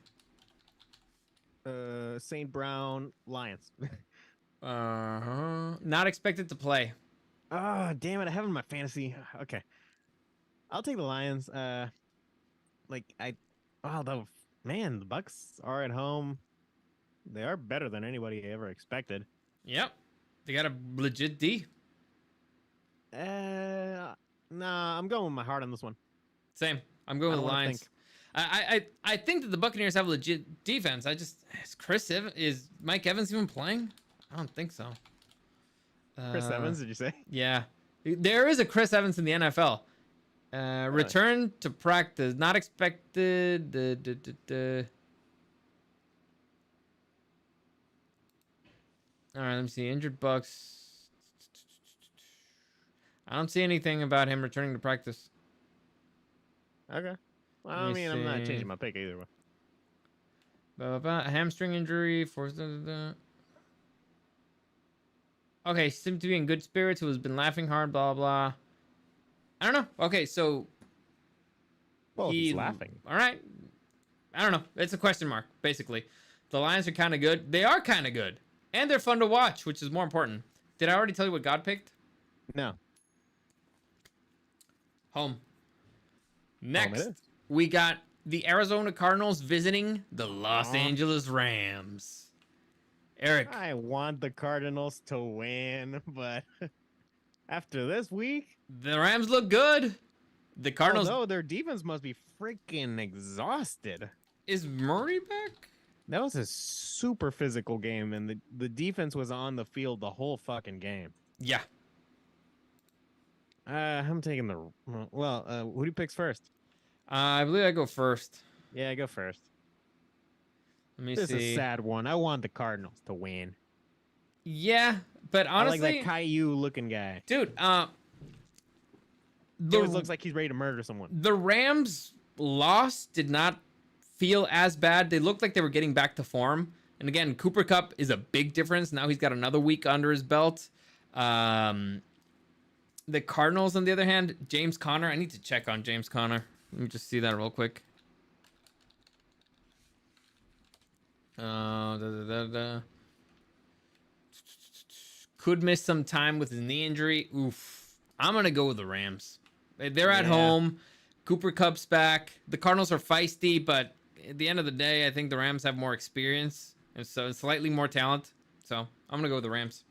St. Brown Lions. Not expected to play. Oh, damn it. I have him in my fantasy. Okay. I'll take the Lions. The Bucks are at home. They are better than anybody ever expected. Yep. They got a legit D. Nah, I'm going with my heart on this one. Same. I'm going with the Lions. I think that the Buccaneers have a legit defense. Is Mike Evans even playing? I don't think so. Chris Evans, did you say? Yeah. There is a Chris Evans in the NFL. Return to practice. Not expected. All right, let me see. Injured Bucks. I don't see anything about him returning to practice. Okay. Well, I mean, I'm not changing my pick either way. Hamstring injury. Okay, seemed to be in good spirits. Who has been laughing hard, blah, blah. I don't know. Okay, so... Well, he's laughing. All right. I don't know. It's a question mark, basically. The Lions are kind of good. They are kind of good. And they're fun to watch, which is more important. Did I already tell you what God picked? No. Home. Next, we got the Arizona Cardinals visiting the Los Angeles Rams. Eric. I want the Cardinals to win, but after this week... The Rams look good. The Cardinals... No, their defense must be freaking exhausted. Is Murray back? That was a super physical game, and the defense was on the field the whole fucking game. Yeah. I'm taking the who do you picks first? I believe I go first. Yeah, I go first. Let me This is see. a sad one. I want the Cardinals to win. Yeah, but honestly, I like that Caillou looking guy. dude, He always looks like he's ready to murder someone. the Rams loss did not feel as bad. They looked like they were getting back to form. And again, Cooper Kupp is a big difference. Now he's got another week under his belt. The Cardinals, on the other hand, James Conner. I need to check on James Conner. Let me just see that real quick. Could miss some time with his knee injury. Oof. I'm going to go with the Rams. They're at home. Cooper Kupp's back. The Cardinals are feisty, but at the end of the day, I think the Rams have more experience and so slightly more talent. So I'm going to go with the Rams.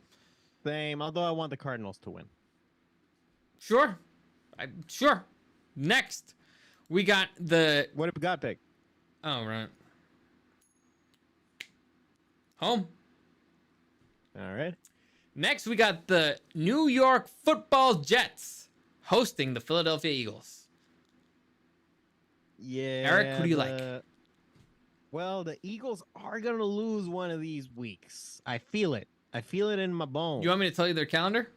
Same, although I want the Cardinals to win. Sure. Sure. Next, we got the... What have we got pick? Oh, right. Home. All right. Next, we got the New York Football Jets hosting the Philadelphia Eagles. Yeah. Eric, who do you like? Well, the Eagles are going to lose one of these weeks. I feel it. I feel it in my bones. You want me to tell you their calendar?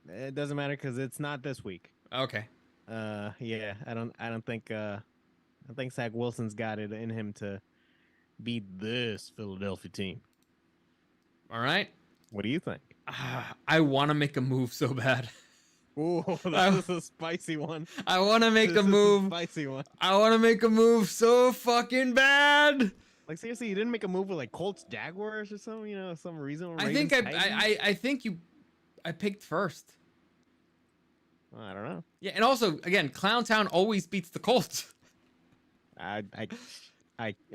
It doesn't matter because it's not this week. Okay. Yeah, I don't think I think Zach Wilson's got it in him to beat this Philadelphia team. All right. What do you think? I want to make a move so bad. Ooh, that is a spicy one. I want to make a move. Spicy one. I want to make a move so fucking bad. Like seriously, you didn't make a move with like Colts Jaguars or something, some reason. I think I picked first. Well, I don't know. Yeah, and also again, Clowntown always beats the Colts. I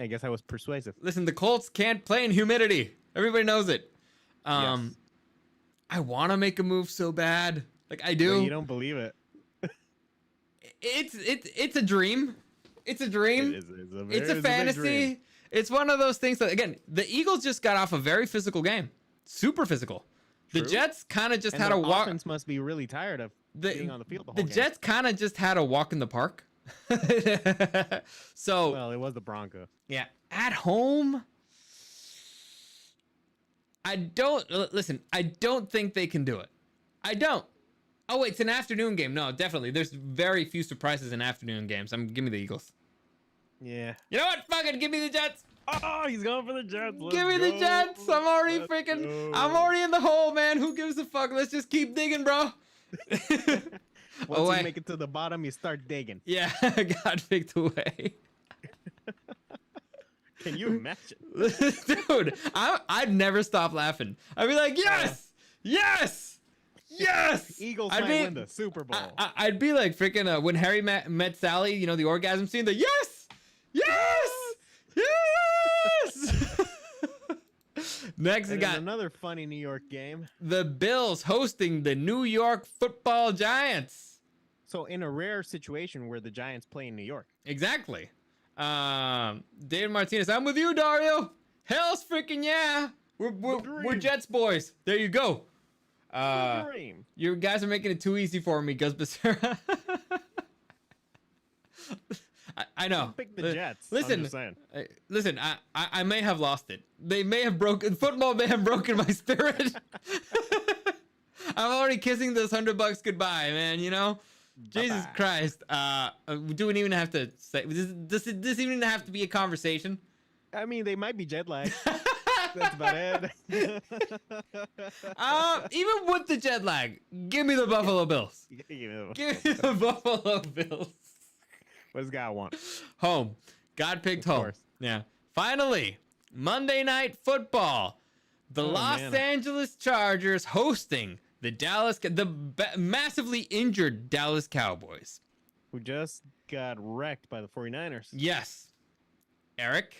guess I was persuasive. Listen, the Colts can't play in humidity. Everybody knows it. Yes. I want to make a move so bad. Like I do. Well, you don't believe it. It's a dream. It's a dream. It's a fantasy. It's one of those things that, again, the Eagles just got off a very physical game. Super physical. The True. Jets kind of just And had the a walk. offense must be really tired of being on the field the whole The game. Jets kind of just had a walk in the park. So, well, it was the Broncos. yeah, at home, I don't think they can do it. I don't. Oh, wait, it's an afternoon game. No, definitely. There's very few surprises in afternoon games. Give me the Eagles. Yeah. You know what? Fucking give me the Jets. Oh, he's going for the Jets. Give me the Jets. I'm already I'm already in the hole, man. Who gives a fuck? Let's just keep digging, bro. Once you make it to the bottom, you start digging. Yeah, I got picked away. Can you imagine? Dude, I'd never stop laughing. I'd be like, yes, yes, yes. Eagles might win the Super Bowl. I'd be like freaking when Harry met Sally, the orgasm scene. The yes, yes, yes. Next, we got another funny New York game. The Bills hosting the New York Football Giants. So in a rare situation where the Giants play in New York. Exactly. David Martinez, I'm with you, Dario. Hell's freaking yeah. We're Jets boys. There you go. You guys are making it too easy for me, Gus Becerra. I know. Pick the Jets. Listen, listen. I may have lost it. Football may have broken my spirit. I'm already kissing those $100 goodbye, man. Jesus Christ. Do we even have to say? Does this even have to be a conversation? I mean, they might be jet lagged. That's about it. Even with the jet lag, give me the Buffalo Bills. Give me the Buffalo Bills. What does God want? Home. God picked home. Course. Yeah. Finally, Monday Night Football. The Los Angeles Chargers hosting the massively injured Dallas Cowboys. Who just got wrecked by the 49ers. Yes. Eric?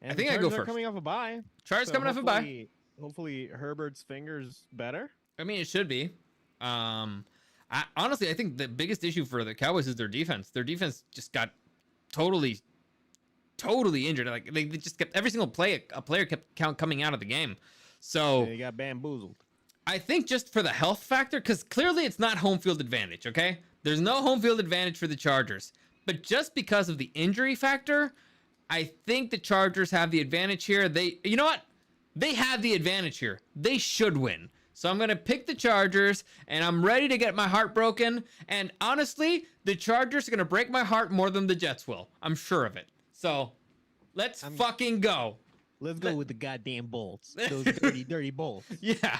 And I think I go first. Coming off a bye. Chargers coming off a bye. Hopefully Herbert's finger's better. I mean, it should be. Honestly, I think the biggest issue for the Cowboys is their defense. Their defense just got totally totally injured. Like they just kept every single play a player kept coming out of the game. So they got bamboozled. I think just for the health factor, because clearly it's not home field advantage. Okay, there's no home field advantage for the Chargers, but just because of the injury factor, I think the Chargers have the advantage here. You know what? They have the advantage here. They should win. So I'm going to pick the Chargers, and I'm ready to get my heart broken. And honestly, the Chargers are going to break my heart more than the Jets will. I'm sure of it. So let's fucking go. Let's go with the goddamn Bolts. Those dirty, dirty Bolts. Yeah,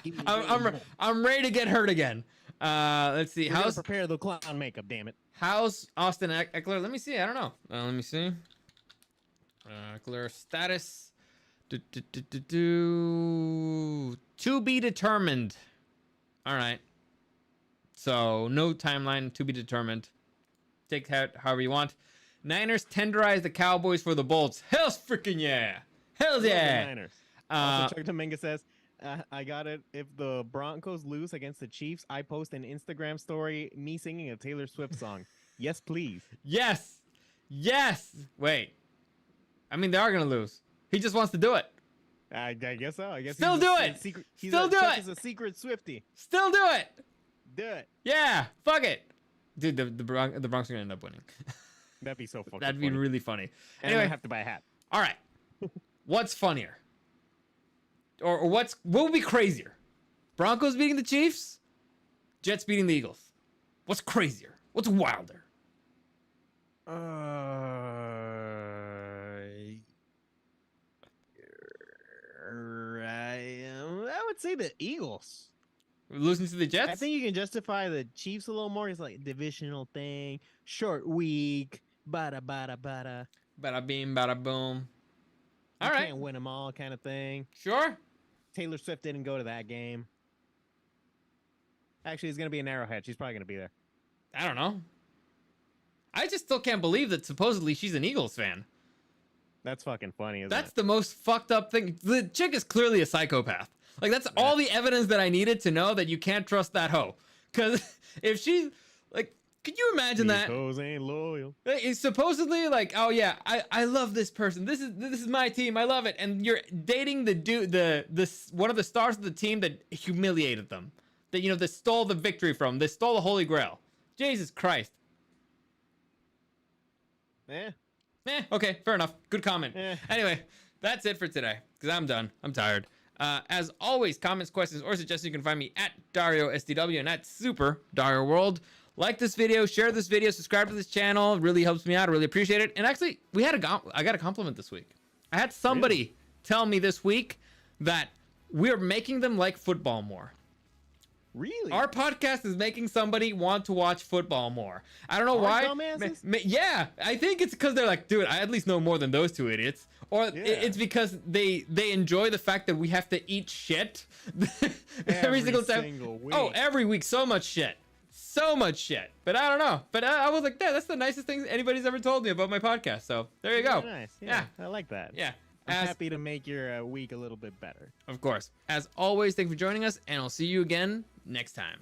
I'm ready to get hurt again. Let's see. How's prepare the clown makeup? Damn it. How's Austin Eckler? Let me see. I don't know. Let me see. Eckler status. To be determined. All right. So no timeline, to be determined. Take that however you want. Niners tenderize the Cowboys for the Bolts. Hell's freaking yeah. Hell's yeah. Niners. Also, Chuck Dominguez says, I got it. If the Broncos lose against the Chiefs, I post an Instagram story, me singing a Taylor Swift song. Yes, please. Yes. Yes. Wait. I mean, they are going to lose. He just wants to do it. I guess so. I guess still do it. Still do it. He's a secret Swiftie. Still do it. Do it. Yeah. Fuck it. Dude, the Bronx are going to end up winning. That'd be so fucking That'd be really funny. And anyway, I have to buy a hat. All right. What's funnier? Or what would be crazier? Broncos beating the Chiefs? Jets beating the Eagles? What's crazier? What's wilder? I would say the Eagles. Losing to the Jets? I think you can justify the Chiefs a little more. It's like divisional thing, short week, bada bada bada. Bada beam, bada boom. All right. Can't win them all kind of thing. Sure. Taylor Swift didn't go to that game. Actually, it's going to be an Arrowhead. She's probably going to be there. I don't know. I just still can't believe that supposedly she's an Eagles fan. That's fucking funny, isn't That's it? the most fucked up thing. The chick is clearly a psychopath. Like, that's all the evidence that I needed to know that you can't trust that hoe. Because if she's, like, could you imagine that? Those ain't loyal. It's supposedly like, oh yeah, I love this person. This is my team. I love it. And you're dating the dude, one of the stars of the team that humiliated them. That, you know, that stole the victory from. They stole the Holy Grail. Jesus Christ. Okay, fair enough. Good comment. Anyway, that's it for today. Because I'm done. I'm tired. As always, comments, questions, or suggestions, you can find me at Dario SDW and at Super Dario World. Like this video, share this video, subscribe to this channel. It really helps me out. I really appreciate it. And actually, I got a compliment this week. I had somebody tell me this week that we're making them like football more. Really? Our podcast is making somebody want to watch football more. I don't know why. Yeah, I think it's because they're like, dude, I at least know more than those two idiots. Or it's because they enjoy the fact that we have to eat shit every single time. Week. Oh, every week, so much shit. So much shit. But I don't know. But I was like, yeah, that's the nicest thing anybody's ever told me about my podcast. So there you go. Nice. Yeah, I like that. Yeah. I'm happy to make your week a little bit better. Of course. As always, thank you for joining us, and I'll see you again next time.